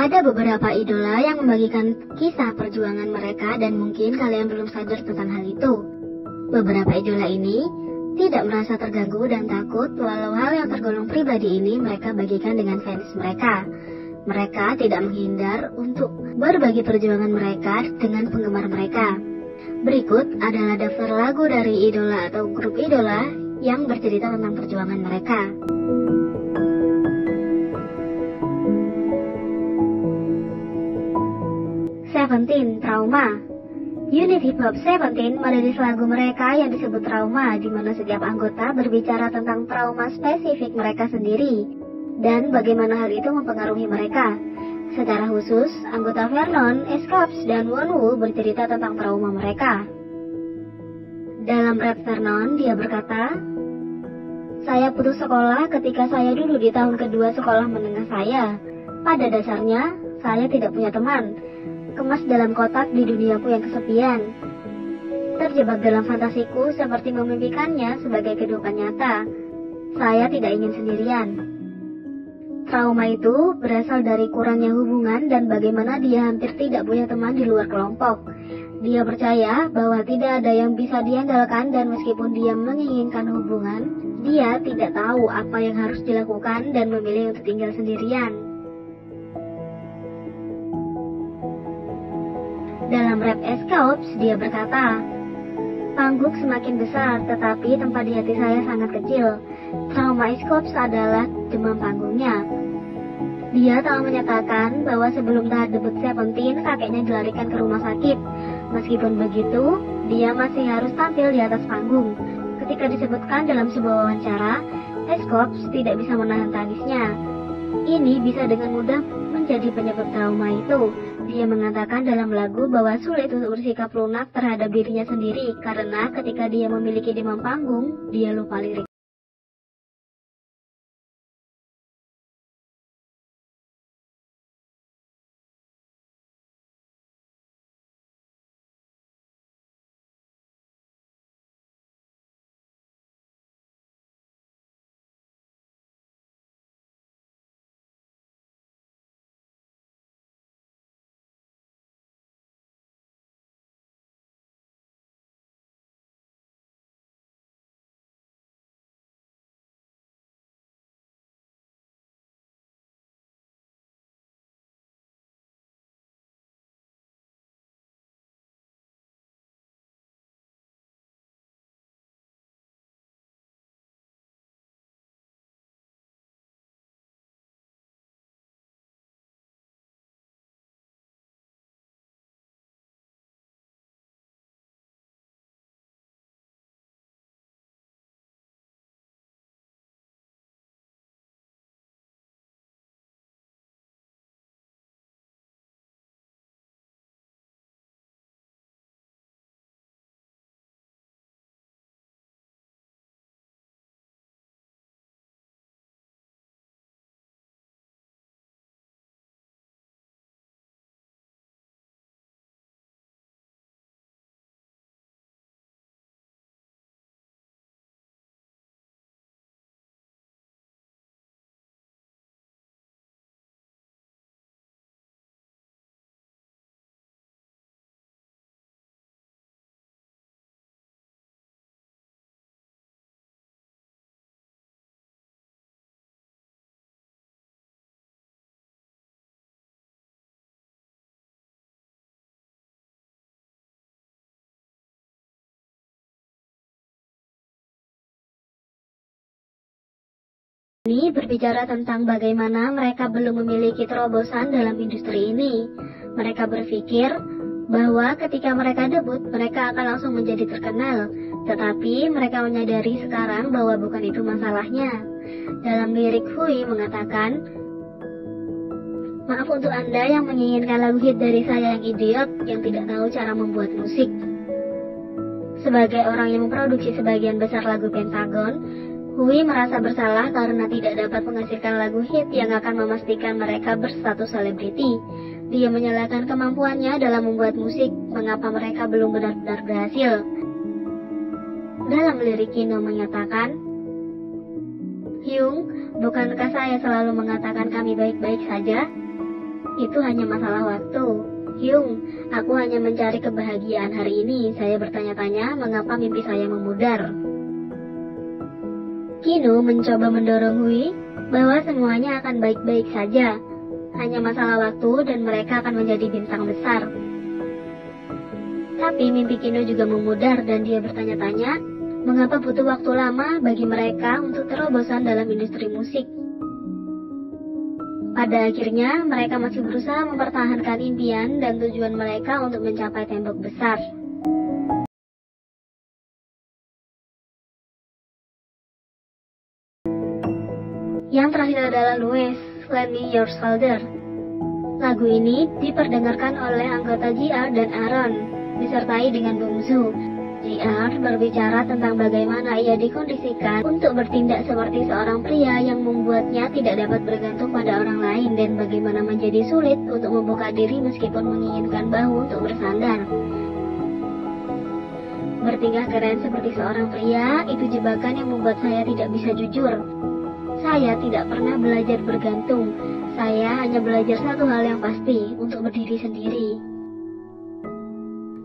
Ada beberapa idola yang membagikan kisah perjuangan mereka dan mungkin kalian belum sadar tentang hal itu. Beberapa idola ini tidak merasa terganggu dan takut walau hal yang tergolong pribadi ini mereka bagikan dengan fans mereka. Mereka tidak menghindar untuk berbagi perjuangan mereka dengan penggemar mereka. Berikut adalah daftar lagu dari idola atau grup idola yang bercerita tentang perjuangan mereka. Seventeen, Trauma. Unit Hip Hop Seventeen merilis lagu mereka yang disebut Trauma, di mana setiap anggota berbicara tentang trauma spesifik mereka sendiri dan bagaimana hal itu mempengaruhi mereka. Secara khusus, anggota Vernon, Escapes, dan Wonwoo bercerita tentang trauma mereka. Dalam rap Vernon, dia berkata, "Saya putus sekolah ketika saya duduk di tahun kedua sekolah menengah saya. Pada dasarnya, saya tidak punya teman. Kemas dalam kotak di duniaku yang kesepian. Terjebak dalam fantasiku seperti memimpikannya sebagai kehidupan nyata. Saya tidak ingin sendirian." Trauma itu berasal dari kurangnya hubungan dan bagaimana dia hampir tidak punya teman di luar kelompok. Dia percaya bahwa tidak ada yang bisa diandalkan dan meskipun dia menginginkan hubungan, dia tidak tahu apa yang harus dilakukan dan memilih untuk tinggal sendirian. Dalam rap Escapes, dia berkata, "Pangguk semakin besar, tetapi tempat di hati saya sangat kecil. Trauma Escapes adalah demam panggungnya." Dia telah menyatakan bahwa sebelum tahap debut Seventeen, kakeknya dilarikan ke rumah sakit. Meskipun begitu, dia masih harus tampil di atas panggung. Ketika disebutkan dalam sebuah wawancara, Escapes tidak bisa menahan tangisnya. Ini bisa dengan mudah menjadi penyebab trauma itu. Dia mengatakan dalam lagu bahwa sulit untuk bersikap lunak terhadap dirinya sendiri karena ketika dia memiliki demam panggung, dia lupa lirik. Ini berbicara tentang bagaimana mereka belum memiliki terobosan dalam industri ini. Mereka berpikir bahwa ketika mereka debut, mereka akan langsung menjadi terkenal. Tetapi mereka menyadari sekarang bahwa bukan itu masalahnya. Dalam lirik Hui mengatakan, "Maaf untuk Anda yang menginginkan lagu hit dari saya yang idiot, yang tidak tahu cara membuat musik." Sebagai orang yang memproduksi sebagian besar lagu Pentagon, Hui merasa bersalah karena tidak dapat menghasilkan lagu hit yang akan memastikan mereka berstatus selebriti. Dia menyalahkan kemampuannya dalam membuat musik, mengapa mereka belum benar-benar berhasil. Dalam lirik Kino menyatakan, "Hyung, bukankah saya selalu mengatakan kami baik-baik saja? itu hanya masalah waktu. Hyung, aku hanya mencari kebahagiaan hari ini. Saya bertanya-tanya mengapa mimpi saya memudar. Kinu mencoba mendorong Hui bahwa semuanya akan baik-baik saja. Hanya masalah waktu dan mereka akan menjadi bintang besar. Tapi mimpi Kinu juga memudar dan dia bertanya-tanya mengapa butuh waktu lama bagi mereka untuk terobosan dalam industri musik. Pada akhirnya, mereka masih berusaha mempertahankan impian dan tujuan mereka untuk mencapai tembok besar. Yang terakhir adalah Louis, Lend Me Your Shoulder. Lagu ini diperdengarkan oleh anggota JR dan Aaron, disertai dengan Bongsu. JR berbicara tentang bagaimana ia dikondisikan untuk bertindak seperti seorang pria yang membuatnya tidak dapat bergantung pada orang lain dan bagaimana menjadi sulit untuk membuka diri meskipun menginginkan bahu untuk bersandar. Bertingkah keren seperti seorang pria, itu jebakan yang membuat saya tidak bisa jujur. Saya tidak pernah belajar bergantung. Saya hanya belajar satu hal yang pasti, untuk berdiri sendiri.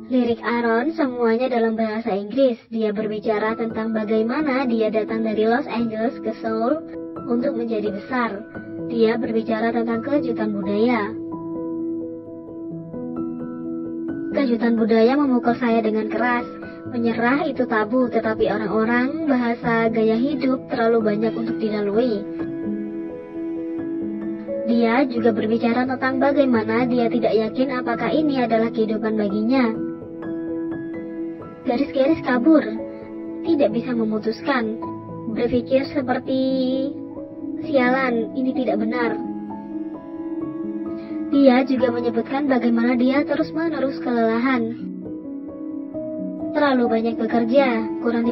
Lirik Aaron semuanya dalam bahasa Inggris. Dia berbicara tentang bagaimana dia datang dari Los Angeles ke Seoul untuk menjadi besar. Dia berbicara tentang kejutan budaya. Kejutan budaya memukul saya dengan keras. Menyerah itu tabu, tetapi orang-orang bahasa gaya hidup terlalu banyak untuk dilalui. Dia juga berbicara tentang bagaimana dia tidak yakin apakah ini adalah kehidupan baginya. Garis-garis kabur, tidak bisa memutuskan, berpikir seperti sialan, ini tidak benar. Dia juga menyebutkan bagaimana dia terus-menerus kelelahan. Terlalu banyak bekerja, kurang